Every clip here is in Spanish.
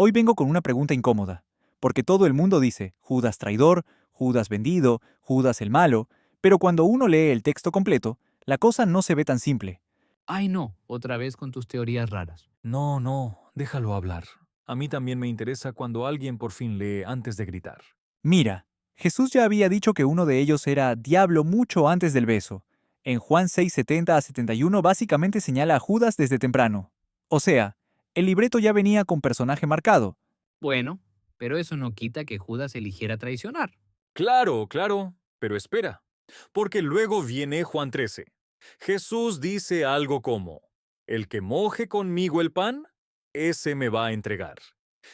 Hoy vengo con una pregunta incómoda, porque todo el mundo dice Judas traidor, Judas vendido, Judas el malo, pero cuando uno lee el texto completo, la cosa no se ve tan simple. Ay, no, otra vez con tus teorías raras. No, no, déjalo hablar. A mí también me interesa cuando alguien por fin lee antes de gritar. Mira, Jesús ya había dicho que uno de ellos era diablo mucho antes del beso. En Juan 6:70 a 71 básicamente señala a Judas desde temprano. O sea, el libreto ya venía con personaje marcado. Bueno, pero eso no quita que Judas eligiera traicionar. Claro, claro, pero espera, porque luego viene Juan 13. Jesús dice algo como, el que moje conmigo el pan, ese me va a entregar.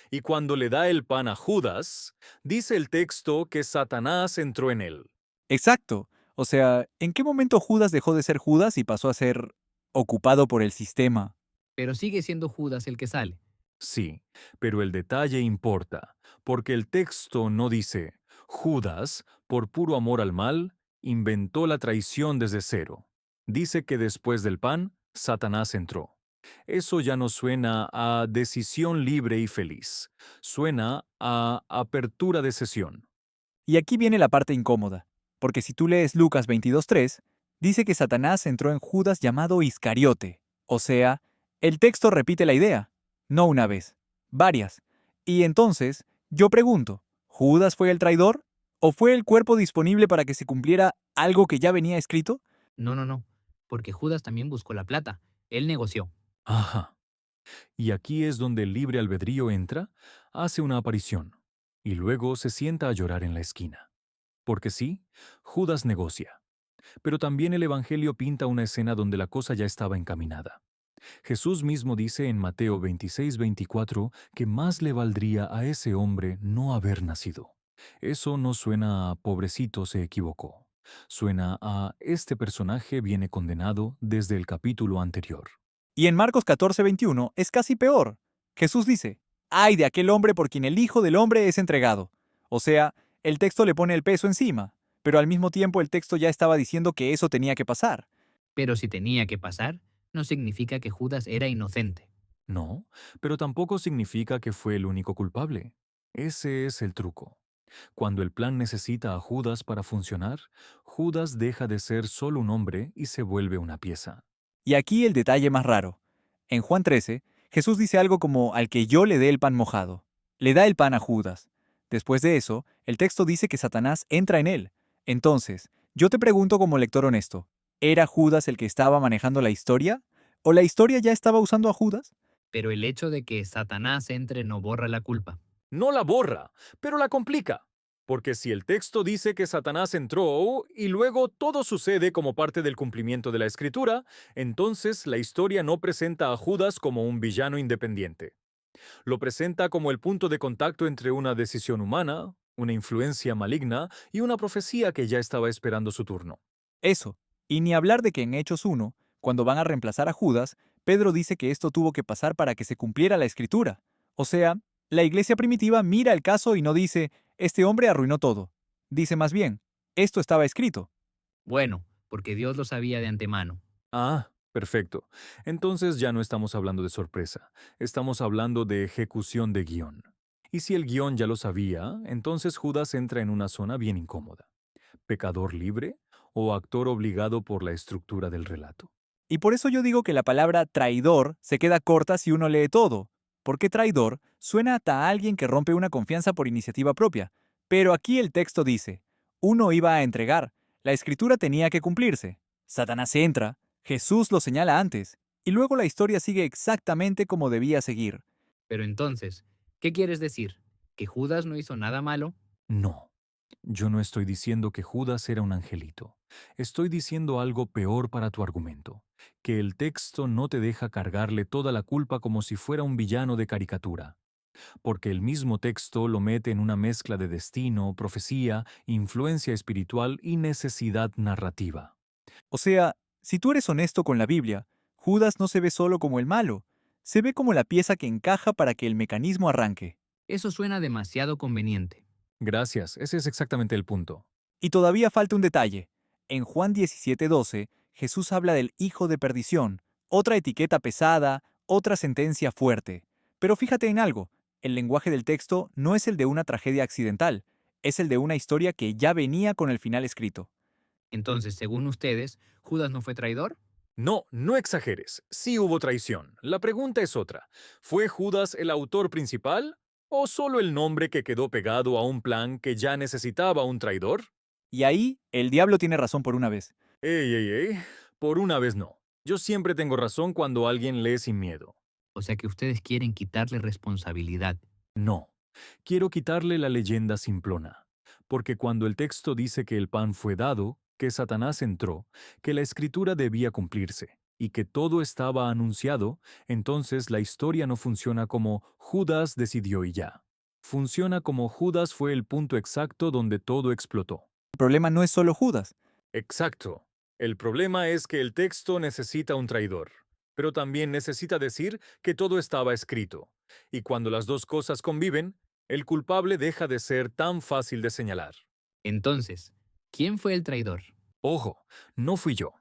Y cuando le da el pan a Judas, dice el texto que Satanás entró en él. Exacto. O sea, ¿en qué momento Judas dejó de ser Judas y pasó a ser ocupado por el sistema? Pero sigue siendo Judas el que sale. Sí, pero el detalle importa, porque el texto no dice, Judas, por puro amor al mal, inventó la traición desde cero. Dice que después del pan, Satanás entró. Eso ya no suena a decisión libre y feliz, suena a apertura de sesión. Y aquí viene la parte incómoda, porque si tú lees Lucas 22:3, dice que Satanás entró en Judas llamado Iscariote. O sea, el texto repite la idea, no una vez, varias. Y entonces, yo pregunto, ¿Judas fue el traidor? ¿O fue el cuerpo disponible para que se cumpliera algo que ya venía escrito? No, no, no, porque Judas también buscó la plata. Él negoció. Ajá. Y aquí es donde el libre albedrío entra, hace una aparición, y luego se sienta a llorar en la esquina. Porque sí, Judas negocia. Pero también el Evangelio pinta una escena donde la cosa ya estaba encaminada. Jesús mismo dice en Mateo 26:24 que más le valdría a ese hombre no haber nacido. Eso no suena a pobrecito se equivocó. Suena a este personaje viene condenado desde el capítulo anterior. Y en Marcos 14:21 es casi peor. Jesús dice, ¡ay de aquel hombre por quien el Hijo del Hombre es entregado! O sea, el texto le pone el peso encima, pero al mismo tiempo el texto ya estaba diciendo que eso tenía que pasar. Pero si tenía que pasar, no significa que Judas era inocente. No, pero tampoco significa que fue el único culpable. Ese es el truco. Cuando el plan necesita a Judas para funcionar, Judas deja de ser solo un hombre y se vuelve una pieza. Y aquí el detalle más raro. En Juan 13, Jesús dice algo como al que yo le dé el pan mojado. Le da el pan a Judas. Después de eso, el texto dice que Satanás entra en él. Entonces, yo te pregunto como lector honesto, ¿era Judas el que estaba manejando la historia? ¿O la historia ya estaba usando a Judas? Pero el hecho de que Satanás entre no borra la culpa. No la borra, pero la complica. Porque si el texto dice que Satanás entró y luego todo sucede como parte del cumplimiento de la escritura, entonces la historia no presenta a Judas como un villano independiente. Lo presenta como el punto de contacto entre una decisión humana, una influencia maligna y una profecía que ya estaba esperando su turno. Eso. Y ni hablar de que en Hechos 1, cuando van a reemplazar a Judas, Pedro dice que esto tuvo que pasar para que se cumpliera la escritura. O sea, la iglesia primitiva mira el caso y no dice, este hombre arruinó todo. Dice más bien, esto estaba escrito. Bueno, porque Dios lo sabía de antemano. Ah, perfecto. Entonces ya no estamos hablando de sorpresa, estamos hablando de ejecución de guión. Y si el guión ya lo sabía, entonces Judas entra en una zona bien incómoda. ¿Pecador libre o actor obligado por la estructura del relato? Y por eso yo digo que la palabra traidor se queda corta si uno lee todo. Porque traidor suena hasta a alguien que rompe una confianza por iniciativa propia. Pero aquí el texto dice, uno iba a entregar, la escritura tenía que cumplirse. Satanás entra, Jesús lo señala antes, y luego la historia sigue exactamente como debía seguir. Pero entonces, ¿qué quieres decir? ¿Que Judas no hizo nada malo? No. Yo no estoy diciendo que Judas era un angelito. Estoy diciendo algo peor para tu argumento, que el texto no te deja cargarle toda la culpa como si fuera un villano de caricatura, porque el mismo texto lo mete en una mezcla de destino, profecía, influencia espiritual y necesidad narrativa. O sea, si tú eres honesto con la Biblia, Judas no se ve solo como el malo, se ve como la pieza que encaja para que el mecanismo arranque. Eso suena demasiado conveniente. Gracias, ese es exactamente el punto. Y todavía falta un detalle. En Juan 17:12, Jesús habla del hijo de perdición, otra etiqueta pesada, otra sentencia fuerte. Pero fíjate en algo, el lenguaje del texto no es el de una tragedia accidental, es el de una historia que ya venía con el final escrito. Entonces, según ustedes, ¿Judas no fue traidor? No, no exageres. Sí hubo traición. La pregunta es otra. ¿Fue Judas el autor principal? ¿O solo el nombre que quedó pegado a un plan que ya necesitaba un traidor? Y ahí, el diablo tiene razón por una vez. Ey. Por una vez no. Yo siempre tengo razón cuando alguien lee sin miedo. O sea que ustedes quieren quitarle responsabilidad. No. Quiero quitarle la leyenda simplona. Porque cuando el texto dice que el pan fue dado, que Satanás entró, que la escritura debía cumplirse, y que todo estaba anunciado, entonces la historia no funciona como Judas decidió y ya. Funciona como Judas fue el punto exacto donde todo explotó. El problema no es solo Judas. Exacto. El problema es que el texto necesita un traidor, pero también necesita decir que todo estaba escrito. Y cuando las dos cosas conviven, el culpable deja de ser tan fácil de señalar. Entonces, ¿quién fue el traidor? Ojo, no fui yo.